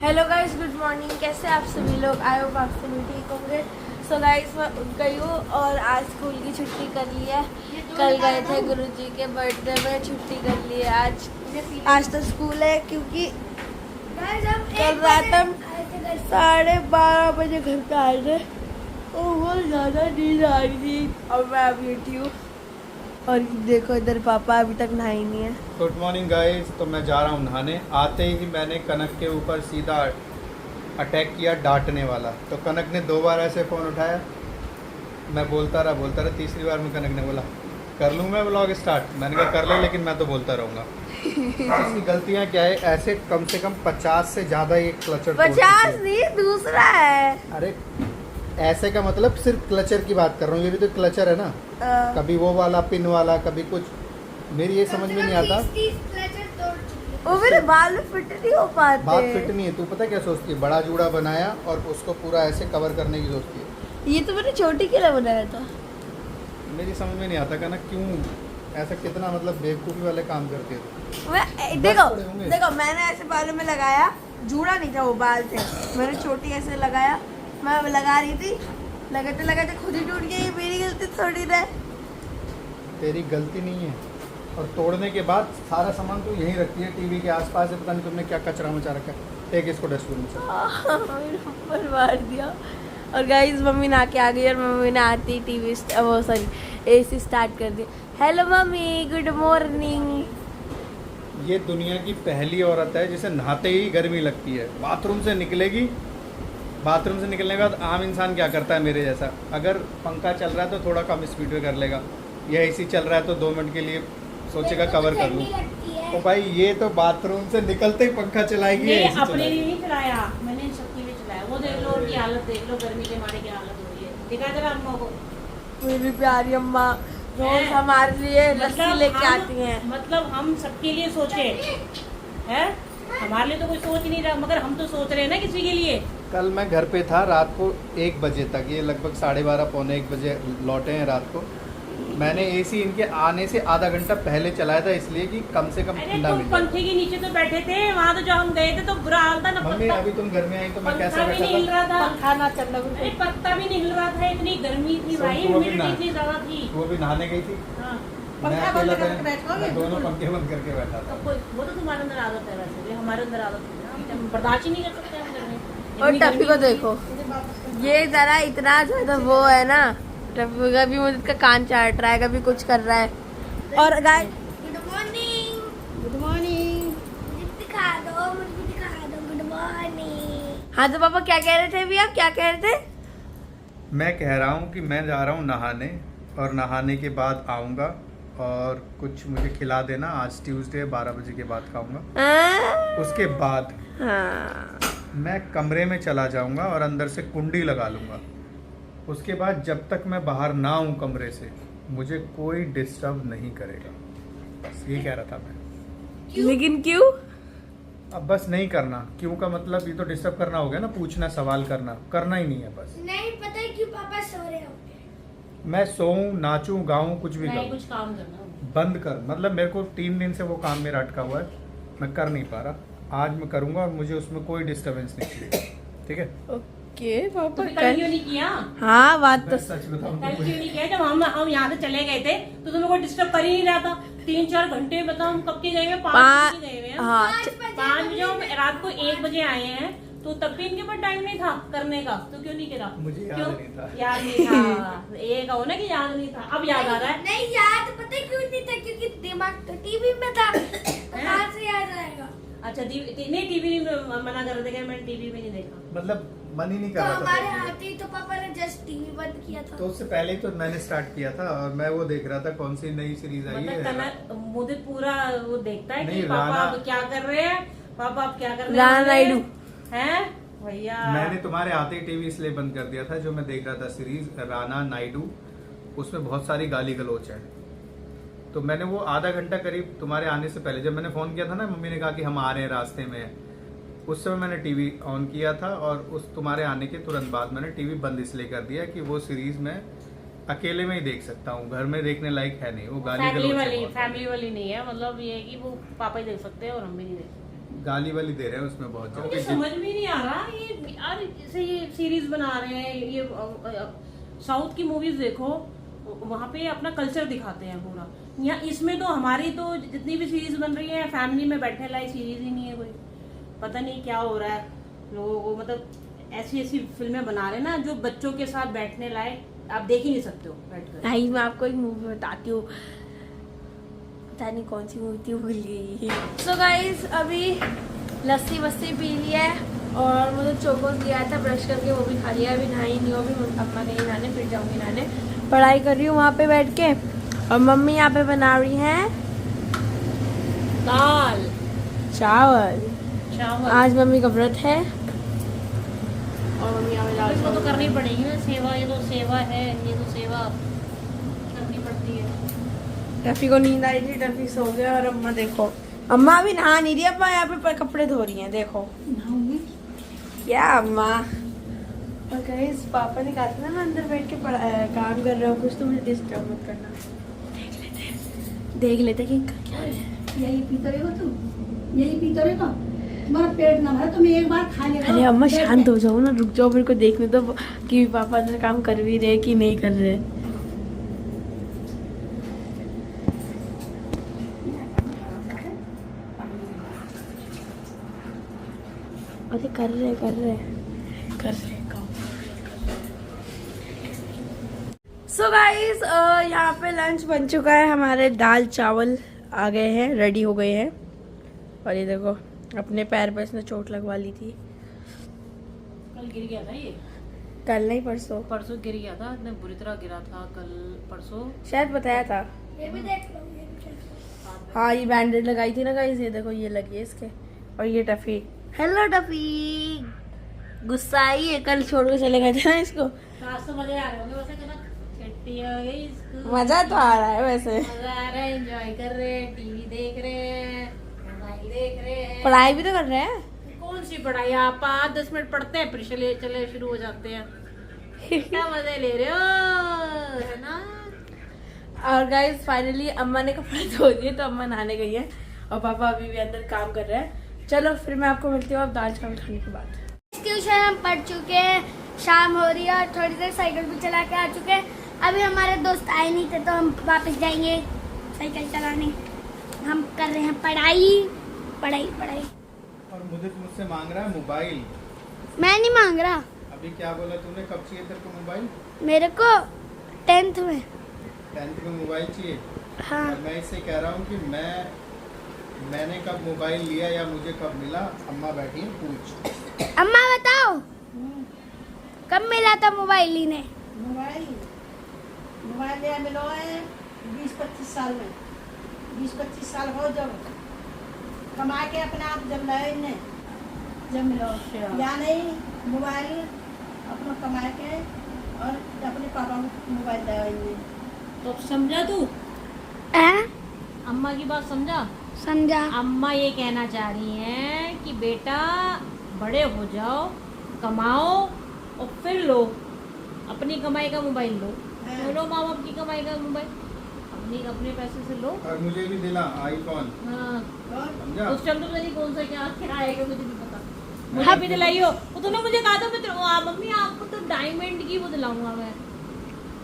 Hello guys, good morning. कैसे आप सभी लोग? आई होप आप सभी ठीक होंगे। सो गाइस, मैं उठ गई हूँ और आज स्कूल की छुट्टी कर ली है। कल गए थे गुरुजी के बर्थडे में, छुट्टी कर ली है। आज तो स्कूल है क्योंकि कल रात हम 12:30 बजे घर पे आए थे और बहुत ज़्यादा नींद आ रही थी और मैं अभी उठी हूँ। और देखो इधर पापा अभी तक नहाए नहीं है। Good morning guys. तो मैं जा रहा हूँ नहाने। आते ही मैंने कनक के ऊपर सीधा अटैक किया डांटने वाला। तो कनक ने 2 बार ऐसे फ़ोन उठाया, मैं बोलता रहा। तीसरी बार में कनक ने बोला कर लूँ मैं व्लॉग स्टार्ट। मैंने कहा कर ले, लेकिन मैं तो बोलता रहूँगा। इसकी गलतियाँ क्या है? ऐसे कम से कम 50 से ज़्यादा ये क्लचर 50 नहीं, दूसरा है। अरे ऐसे का मतलब सिर्फ क्लचर की बात कर रहा हूँ। ये भी तो क्लचर है ना। कभी वो वाला पिन वाला, कभी कुछ। मेरी ये समझ में नहीं आता। वो मेरे बाल में फिट नहीं हो पाते। बात फिट नहीं है। तू पता क्या सोचती है? बड़ा जूड़ा बनाया और उसको पूरा ऐसे कवर करने की सोचती है। ये तो मैंने छोटी के लिए बनाया था। मेरी समझ में नहीं आता का ना, क्यों ऐसा कितना मतलब बेवकूफ़ी वाले काम करती है। देखो मैंने ऐसे बालों में लगाया, जूड़ा नहीं था, वो बाल थे। मैंने छोटी ऐसे लगाया, मैं लगा रही थी, लगाते लगाते खुद ही टूट गई। मेरी गलती थोड़ी ना। तेरी गलती नहीं है। और तोड़ने के बाद सारा सामान तो यहीं रखती है, टीवी के आसपास है। पता नहीं तुमने क्या कचरा मचा रखा है। एक इसको डस्टबिन में मेरे ऊपर मार दिया। और गाइस, मम्मी नहा के आ गई और मम्मी ने आती टीवी एसी स्टार्ट कर दी। Hello mummy, good morning. ये दुनिया की पहली औरत है जिसे नहाते ही गर्मी लगती है। बाथरूम से निकलेगी, बाथरूम से निकलने के बाद आम इंसान क्या करता है मेरे जैसा? अगर पंखा चल रहा है तो थोड़ा कम स्पीड में कर लेगा, या एसी चल रहा है तो 2 मिनट के लिए सोचेगा कवर कर लूँ। तो भाई ये तो बाथरूम से निकलते ही पंखा चलाएगी। अपने लिए नहीं चलाया, मैंने सबके लिए चलाया। वो देख लो, उनकी हालत देख लो, गर्मी के मारे की हालत हो रही है। दिखा जरा अम्मा को। मेरी प्यारी अम्मा रोज हमारे लिए लस्सी लेके आती हैं। मतलब हम सबके लिए सोचे है, हमारे लिए तो कोई सोच नहीं रहा, मगर हम तो सोच रहे हैं ना किसी के लिए। कल मैं घर पे था रात को 1 बजे तक, ये लगभग 12:30 पौने 1 बजे लौटे हैं रात को। मैंने एसी इनके आने से आधा घंटा पहले चलाया था, इसलिए कि कम से कम ठंडा तुम मिले। पंखे के नीचे तो बैठे थे, वहाँ तो जो हम गए थे तो बुरा हाल था ना। मम्मी अभी तुम घर में आई तो मैं कैसे पंखा भी नहीं हिल बैठा रहा था, पंखा ना चलना। अरे पत्ता भी नहीं हिल रहा था, इतनी गर्मी थी भाई, ह्यूमिडिटी इतनी ज्यादा थी। वो भी नहाने गई थी। हाँ, मैं अकेला था, मैं दोनों पंखे बंद करके बैठा था। वो तो तुम्हारे अंदर आदत है, वैसे भी हमारे अंदर आदत है ना, हम बर्दाश्त ही नहीं कर सकते हम गर्मी। और टप्पी को देखो, ये जरा इतना ज्यादा वो है ना। टप्पी का भी मुझे का कान चाट रहा है, कभी कुछ कर रहा है। और गाइस, गुड मॉर्निंग। दिखा दो, मुझे दिखा दो। Good morning. हाँ तो पापा क्या कह रहे थे? अभी आप क्या कह रहे थे? मैं कह रहा हूँ कि मैं जा रहा हूँ नहाने, और नहाने के बाद आऊँगा और कुछ मुझे खिला देना। आज ट्यूसडे 12 बजे के बाद खाऊंगा। उसके बाद मैं कमरे में चला जाऊंगा और अंदर से कुंडी लगा लूंगा। उसके बाद जब तक मैं बाहर ना आऊँ कमरे से, मुझे कोई डिस्टर्ब नहीं करेगा। बस ये कह रहा था मैं। लेकिन क्यों? अब बस नहीं करना। क्यों का मतलब ये तो डिस्टर्ब करना हो गया ना, पूछना, सवाल करना ही नहीं है। बस नहीं पता है क्यों पापा सो रहे होंगे। मैं सोऊं, नाचूं, गाऊं, कुछ भी नहीं, करूं, कुछ काम करना बंद कर। मतलब मेरे को 3 दिन से वो काम मेरा अटका हुआ है, मैं कर नहीं पा रहा। आज मैं करूंगा और मुझे उसमें कोई डिस्टर्बेंस नहीं चाहिए। ठीक है? ओके पापा। कल क्यों नहीं किया? हाँ बात तो मैं सच बताऊं कल तो क्यों नहीं किया? जब हम यहाँ से चले गए थे तो तुम्हें कोई डिस्टर्ब कर ही नहीं रहा था। 3-4 घंटे बताओ हम कब के गए हुए? 5 बजे गए हुए हैं। हाँ 5 बजे हम रात को 1 बजे आए हैं, तो तब भी इनके पास टाइम नहीं था करने का, तो क्यों नहीं करा? मुझे याद क्यों? नहीं था। याद नहीं था। ये कहो ना कि याद नहीं था, अब याद आ रहा है। नहीं याद पता है क्यों नहीं था? क्योंकि दिमाग तो टीवी में था। कहाँ से याद आएगा? अच्छा नहीं, टीवी मना कर रहे थे कि मैंने टीवी में नहीं देखा। मतलब मन ही नहीं कर तो रहा हमारे था। आते ही तो पापा ने जस्ट टीवी बंद किया था। तो उससे पहले ही तो मैंने स्टार्ट किया था और मैं वो देख रहा था कौन सी नई सीरीज आई मतलब है। कनक मुझे पूरा वो देखता है कि नहीं, पापा राना- अब क्या कर रहे हैं, पापा अब क्या कर रहे राना नायडू हैं भैया। मैंने तुम्हारे आते ही टीवी इसलिए बंद कर दिया था, जो मैं देख रहा था सीरीज राना नायडू, उसमें बहुत सारी गाली गलौच है। तो मैंने वो आधा घंटा करीब तुम्हारे आने से पहले, जब मैंने फोन किया था ना, मम्मी ने कहा कि हम आ रहे हैं, रास्ते में हैं, उस समय मैंने टीवी ऑन किया था। और उस तुम्हारे आने के तुरंत बाद मैंने टीवी बंद इसलिए कर दिया कि वो सीरीज मैं अकेले में ही देख सकता हूँ, घर में देखने लायक है नहीं। वो गाली फैमिली गलौच है वाली बहुत। फैमिली वाली नहीं है, मतलब ये है कि वो पापा ही देख सकते हैं और हम भी नहीं देख सकते। गाली वाली दे रहे हैं उसमें बहुत मुझे ज्यादा। समझ में नहीं आ रहा ये यार, जैसे ये सीरीज बना रहे हैं, ये साउथ की मूवीज देखो, वहाँ पे अपना कल्चर दिखाते हैं पूरा। यहाँ इसमें तो हमारी तो जितनी भी सीरीज बन रही है फैमिली में बैठने लायक सीरीज ही नहीं है कोई। पता नहीं क्या हो रहा है लोगों को, मतलब ऐसी ऐसी फिल्में बना रहे हैं ना जो बच्चों के साथ बैठने लायक आप देख ही नहीं सकते हो बैठकर। नहीं, मैं आपको एक मूवी बताती हूँ, पता नहीं कौन सी मूवी थी, भूल गई। सो गाइस अभी लस्सी वस्सी पी लिया है और मुझे चोकोस दिया था, ब्रश करके वो भी खा लिया। अभी नहाई नहीं हो, अभी अम्मा गई नहाने, फिर जाऊंगी नहाने। पढ़ाई कर रही हूँ वहाँ पे बैठ के, और मम्मी यहाँ पे बना रही हैं दाल चावल। चावल आज मम्मी का व्रत है और मम्मी यहाँ पे दाल इसको तो चावल करनी पड़ेगी ना सेवा, ये तो सेवा है, ये तो सेवा करनी पड़ती है। टफी को नींद आई थी, टफी सो गया। और अम्मा देखो, अम्मा अभी नहा नहीं रही, अम्मा यहाँ पे कपड़े धो रही हैं। देखो क्या अम्मा। और गाइस पापा ने कहा था ना मैं अंदर बैठ के काम कर रहा हूँ कुछ, तो मुझे डिस्टर्ब मत करना। देख लेते कि इनका क्या है। यही पीते रहेगा तू, यही पीते रहेगा, तुम्हारा पेट ना भरा तो मैं एक बार खा लेगा। अरे अम्मा शांत हो जाओ ना, रुक जाओ, मेरे को देखने दो कि पापा अंदर काम कर भी रहे कि नहीं कर रहे। अरे कर रहे काम। सो गाइस यहाँ पे लंच बन चुका है, हमारे दाल चावल आ गए हैं, रेडी हो गए हैं। और ये देखो अपने पैर पे इसने चोट लगवा ली थी, कल गिर गया था ये, कल नहीं परसों, परसों गिर गया था, इतने बुरी तरह गिरा था कल परसों। शायद बताया था। ये भी देख लो, ये भी देख लो। हाँ ये बैंडेड लगाई थी ना गाइस, ये देखो ये लगी है इसके। और ये टफी, हेलो टफी, गुस्सा आई है, कल छोड़ के चले गए थे ना इसको। आज तो मजे आ रहे होंगे वैसे, कितना छुट्टी हो गई इसको, मजा तो आ रहा है वैसे, मजा आ रहा है, एंजॉय कर रहे हैं, टीवी देख रहे हैं, मोबाइल देख रहे हैं। पढ़ाई भी तो कर रहे हैं। कौन सी पढ़ाई, आप 5-10 मिनट पढ़ते हैं फिर चले शुरू हो जाते हैं। क्या मजे ले रहे हो, है ना। और गाइस फाइनली अम्मा ने कपड़े धो दिए, तो अम्मा नहाने गई है और पापा अभी भी अंदर काम कर रहे हैं। चलो फिर मैं आपको मिलती हूँ अब दाल चावल खाने के बाद। ट्यूशन हम पढ़ चुके हैं, शाम हो रही है और थोड़ी देर साइकिल भी चला के आ चुके हैं। अभी हमारे दोस्त आए नहीं थे तो हम वापस जाएंगे साइकिल चलाने। हम कर रहे हैं पढ़ाई। और मुझसे मांग रहा है मोबाइल। मैं नहीं मांग रहा, अभी क्या बोला तूने, कब चाहिए तेरे को मोबाइल? मेरे को 10th में। 10th में मोबाइल चाहिए। हाँ और मैं इससे कह रहा हूँ कि मैंने कब मोबाइल लिया या मुझे कब मिला, अम्मा बैठी है पूछ। अम्मा बताओ कब मिला था मोबाइल लेने? मोबाइल लिया मिलो है 20-25 साल में, 20-25 साल हो जब कमा के अपने आप जब लाए ने जब मिलो। या नहीं मोबाइल अपना कमा के और अपने पापा को मोबाइल दिया इन्हें। तो समझा तू हैं? अम्मा की बात, समझा। अम्मा ये कहना चाह रही हैं कि बेटा बड़े हो जाओ, कमाओ और फिर लो, अपनी कमाई का मोबाइल लो। हाँ। लो माँ बाप की कमाई का मोबाइल अपने पैसे से लो। और मुझे भी दिला आईफोन, हाँ और समझा? उस टाइम तो पता नहीं कौन सा क्या आएगा, मुझे नहीं पता। मुझे भी दिलाइयो। वो तूने मुझे कहा था मम्मी आपको तो डायमंड की वो दिलाऊंगा मैं।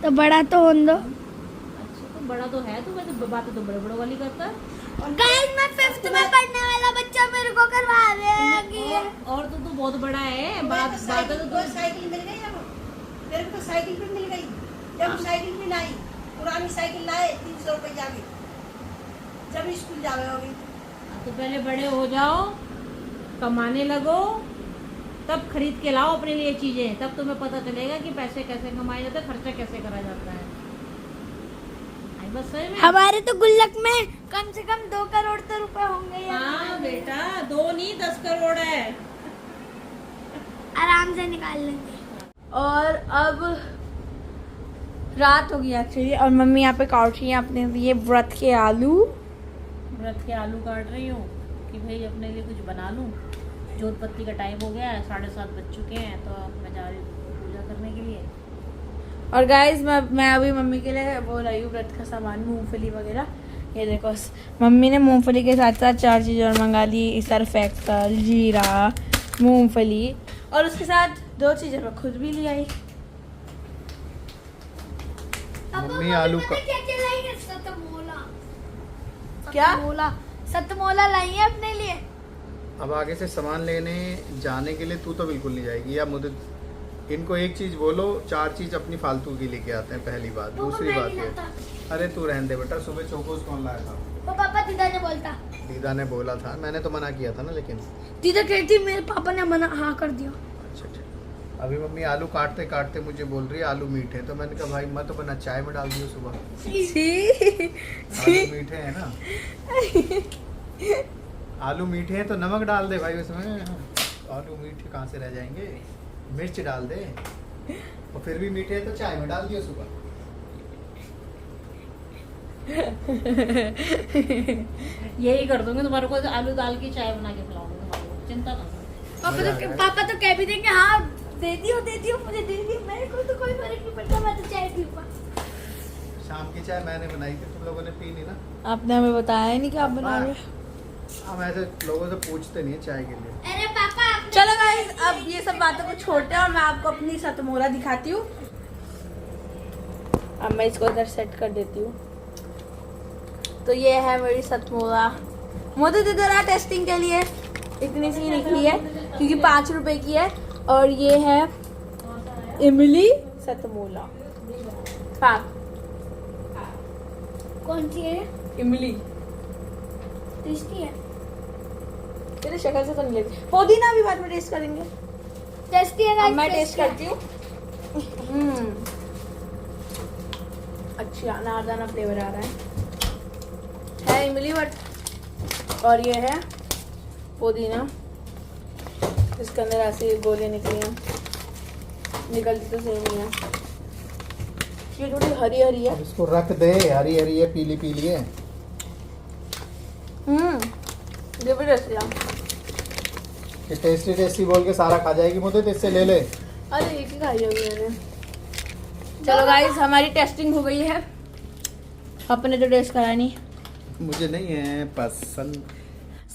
तो बड़ा तो होने दो। अच्छा तो बड़ा तो है, तो मैं तो बातें तो बड़े बड़ों वाली करता है। गाइस मैं 5th में पढ़ने वाला बच्चा मेरे को करवा रहे हैं कि और तो तू बहुत बड़ा है, बात तो बातें तो तू साइकिल मिल गई अब, तेरे को साइकिल भी मिल गई। जब साइकिल भी लाई, पुरानी साइकिल लाए 300 रुपया की, जब स्कूल जावे होगी। तो पहले बड़े हो जाओ, कमाने लगो, तब खरीद के लाओ अपने लिए चीजें, तब तुम्हें पता चलेगा कि पैसे कैसे कमाए जाते हैं, खर्चा कैसे करा जाता है। आई बस सही में। हमारे तो गुल्लक में कम से कम 2 करोड़ तो रुपए होंगे ही। हाँ बेटा 2 नहीं 10 करोड़ है। आराम से निकाल लेंगे। और अब रात हो गई एक्चुअली, और मम्मी यहाँ पे काट रही है अपने लिए व्रत के आलू। व्रत के आलू काट रही हूँ कि भाई अपने लिए कुछ बना लूँ। जोत पत्ती का टाइम हो गया है, 7:30 बज चुके हैं, तो अब मैं जा रही हूँ पूजा करने के लिए। और गाइस मैं अभी मम्मी के लिए वो लाई हूँ व्रत का सामान, मूंगफली वगैरह। ये देखो मम्मी ने मूंगफली के साथ साथ 4 चीज़ और मंगा ली, सर्फ एक्सल, जीरा, मूंगफली और उसके साथ 2 चीज़ें मैं खुद भी ले आई। मम्मी आलू का क्या लाई है? सतमोला। क्या? सतमोला लाई है अपने लिए। अब आगे से सामान लेने जाने के लिए तू तो बिल्कुल नहीं जाएगी, या मुझे इनको एक चीज बोलो, 4 चीज अपनी फालतू की लेके आते हैं, पहली बात। दूसरी बात ये, अरे तू रहने दे बेटा, सुबह चोकोस कौन लाया था? वो पापा दीदा ने बोलता। दीदा ने बोला था, मैंने तो मना किया था ना, लेकिन दीदा कहती मेरे पापा ने मना हाँ कर दिया। अच्छा अच्छा। अभी मम्मी आलू काटते काटते मुझे बोल रही है आलू मीठे, तो मैंने कहा भाई मत बना, चाय में डाल दियो सुबह। आलू मीठे हैं ना, आलू मीठे हैं तो नमक डाल दे भाई उसमें। आलू मीठे कहाँ से रह जाएंगे, मिर्च डाल दे, और फिर भी मीठे हैं तो चाय में डाल दियो सुबह। यही कर दूंगी तुम्हारे को, आलू दाल की चाय बना के पिलाऊंगी तुम्हारे को, चिंता ना करो। पापा तो कह भी देंगे हाँ दे दियो मुझे दे दियो, मेरे को तो कोई फर्क नहीं पड़ता, मैं तो चाय पीऊंगा। शाम की चाय मैंने बनाई थी, तुम लोगों ने पी नहीं ना। आपने हमें बताया ही नहीं कि आप बना रहे हो। हम ऐसे लोगों से पूछते नहीं है चाय के लिए। अरे पापा चलो गाइस, अब ये सब बातों को छोड़ते हैं और मैं आपको अपनी सतमोला दिखाती हूँ। अब मैं इसको इधर सेट कर देती हूँ। तो ये है मेरी सतमोला। मोदी इधर आ टेस्टिंग के लिए, इतनी सी निकली है क्योंकि 5 रुपए की है। और ये है इमली सतमोला। पाक कौन सी है? इमली टेस्टी है। तेरे शक्ल से तो नहीं लगती। पुदीना भी बाद में टेस्ट करेंगे। टेस्टी है अब guys, मैं tasty टेस्ट करती हूँ। अच्छा अनारदाना फ्लेवर आ रहा है इमली बट। और ये है पुदीना, इसके अंदर ऐसे गोले निकली हैं, निकलती तो सेम ही है। ये थोड़ी हरी हरी है। अब इसको रख दे, हरी हरी है, पीली पीली है। ये भी टेस्टी है। कि टेस्टी टेस्टी बोल के सारा खा जाएगी मुझे, तो इससे ले ले। अरे एक ही खाई होगी मैंने। चलो गाइस, हमारी टेस्टिंग हो गई है। अपने तो टेस्ट करा नहीं, मुझे नहीं है पसंद।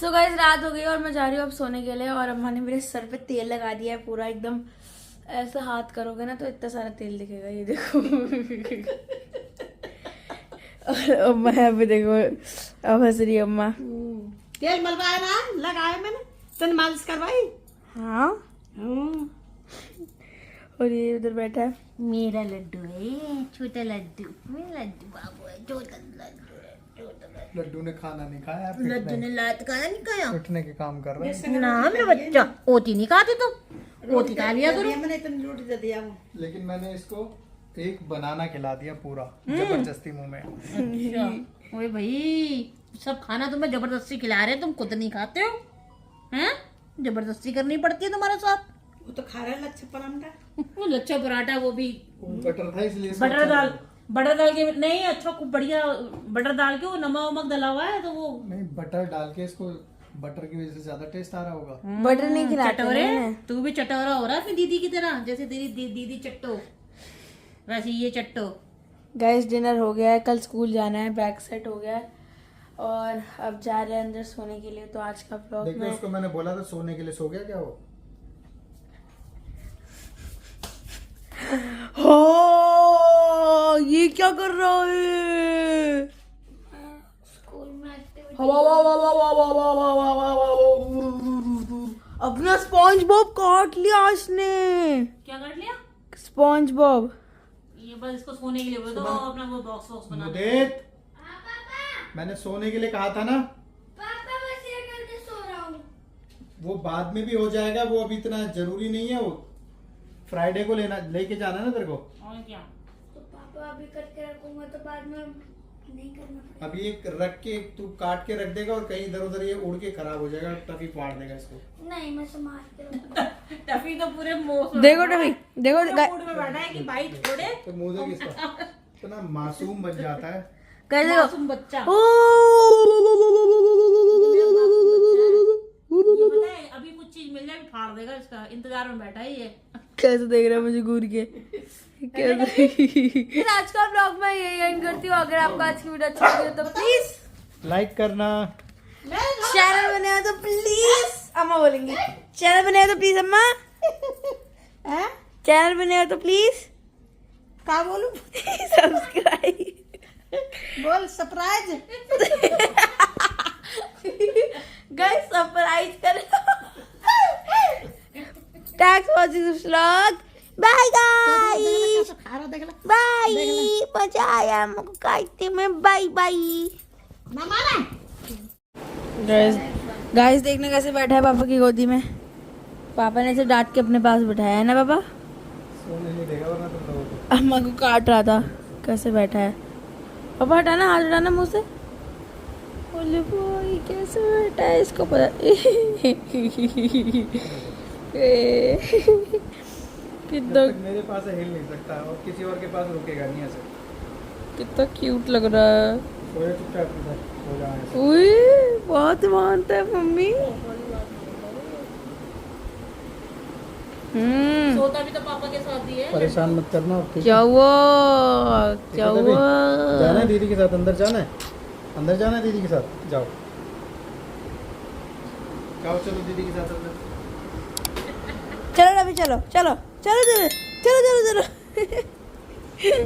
सो गाइस रात हो गई और मैं जा रही हूँ अब सोने के लिए। और अम्मा ने मेरे सर पे तेल लगा दिया है पूरा एकदम। ऐसा हाथ करोगे ना तो इतना सारा तेल दिखेगा, ये देखो। और अम्मा अभी देखो, अब हंस रही है अम्मा। तेल मलवाया ना, लगाया मैंने, तन मालिश करवाई। हाँ और ये उधर बैठा है मेरा लड्डू है, छोटा लड्डू, मेरा लड्डू बाबू है, छोटा लड्डू है, छोटा लड्डू। लड्डू ने खाना नहीं खाया, लड्डू ने लात खाना नहीं खाया पिटने के काम कर रहे हैं। ना मेरा बच्चा, ओती नहीं खाते तुम, ओती खा लिया करो। मैंने इतनी रोटी दे दिया वो। लेकिन मैंने इसको एक बनाना खिला दिया पूरा, जबरदस्ती मुंह में। अच्छा ओए भाई, सब खाना तुम्हें जबरदस्ती खिला रहे हैं, तुम खुद नहीं खाते हो हैं? जबरदस्ती करनी पड़ती है तुम्हारे साथ। वो तो खा रहा है लच्छा परांठा। वो लच्छा पराठा, वो भी बटर था इसलिए इसको बटर दाल, बटर डाल के नहीं, अच्छा खूब बढ़िया बटर डाल के, वो नमक वमक डला हुआ है तो वो नहीं, बटर डाल के इसको, बटर की वजह से ज्यादा टेस्ट आ रहा होगा। बटर नहीं खिलाते चटोरे, मैंने। तू भी चटोरा हो रहा है अपनी दीदी की तरह, जैसे तेरी दीदी चट्टो, वैसे ये चट्टो। गाइस डिनर हो गया है, कल स्कूल जाना है, बैग सेट हो गया है और अब जा रहे हैं अंदर सोने के लिए। तो आज का ब्लॉग देखिए में उसको मैंने बोला था सोने के लिए, सो गया क्या वो? हो ये क्या कर रहा है? स्कूल में एक्टिविटी। अपना स्पॉन्ज बॉब काट लिया इसने। क्या कर लिया? Sponge Bob. ये बस इसको सोने के लिए बोल दो, अपना वो बॉक्स वॉक्स बना दे। मुदेत, मैंने सोने के लिए कहा था ना। पापा बस ये करके सो रहा हूँ। वो बाद में भी हो जाएगा, वो अभी इतना जरूरी नहीं है। वो फ्राइडे को लेके जाना ना तेरे को। और क्या? तो पापा अभी करके रखूंगा तो बाद में नहीं करना पड़ेगा। अभी एक रख के तू काट के रख देगा और कहीं इधर उधर ये उड़ के खराब हो जाएगा, टफी फाड़ देगा इसको। नहीं मैं संभाल के रखूंगा। टफी तो पूरे मौसम देखो टफी, देखो मूड में बैठा है कि भाई छोड़े, तो मुंह देख इसका, इतना मासूम बन जाता है। कर दो। मासूम बच्चा। ओ ये पता है, अभी कुछ चीज मिल जाए फाड़ देगा इसका, इंतजार में बैठा है ये। कैसे देख रहा है मुझे घूर के। कैसे आज का ब्लॉग मैं यही एंड करती हूँ। अगर आपको आज की वीडियो अच्छी लगी हो तो प्लीज लाइक करना। चैनल बने हो तो प्लीज, अम्मा बोलेंगी चैनल बने हो तो प्लीज, अम्मा हैं? चैनल बने हो तो प्लीज क्या बोलूं? सब्सक्राइब। बोल सरप्राइज। गाइस सरप्राइज करो। Thanks for this vlog. Bye guys, खा रहा देख ले। बाय। मजा आया हमको काटते में। बाय बाय मामा ना गाइस देखने कैसे बैठा है पापा की गोदी में। पापा ने इसे डांट के अपने पास बिठाया है ना पापा। सोने नहीं देगा वरना तुम लोगों को। अम्मा को काट रहा था। कैसे बैठा है पापा, हटाना हाथ, हटाना मुंह से। बोले भाई कैसे बैठा है, इसको पता। कितना जब तक मेरे पास है, हिल नहीं सकता और किसी और के पास रुकेगा नहीं ऐसे। कितना क्यूट लग रहा है। सोए चुपचाप इधर, सो जाओ ऐसे। उई बहुत मानता है मम्मी। सोता भी तो पापा के साथ ही है। परेशान मत करना, ठीक है? क्या हुआ, क्या ठीक है तभी? हुआ। जाना है दीदी के साथ, अंदर जाना है, अंदर जाना है दीदी के साथ। जाओ जाओ, चलो दीदी के साथ अंदर। चलो अभी, चलो चलो चलो चलो चलो चलो चलो।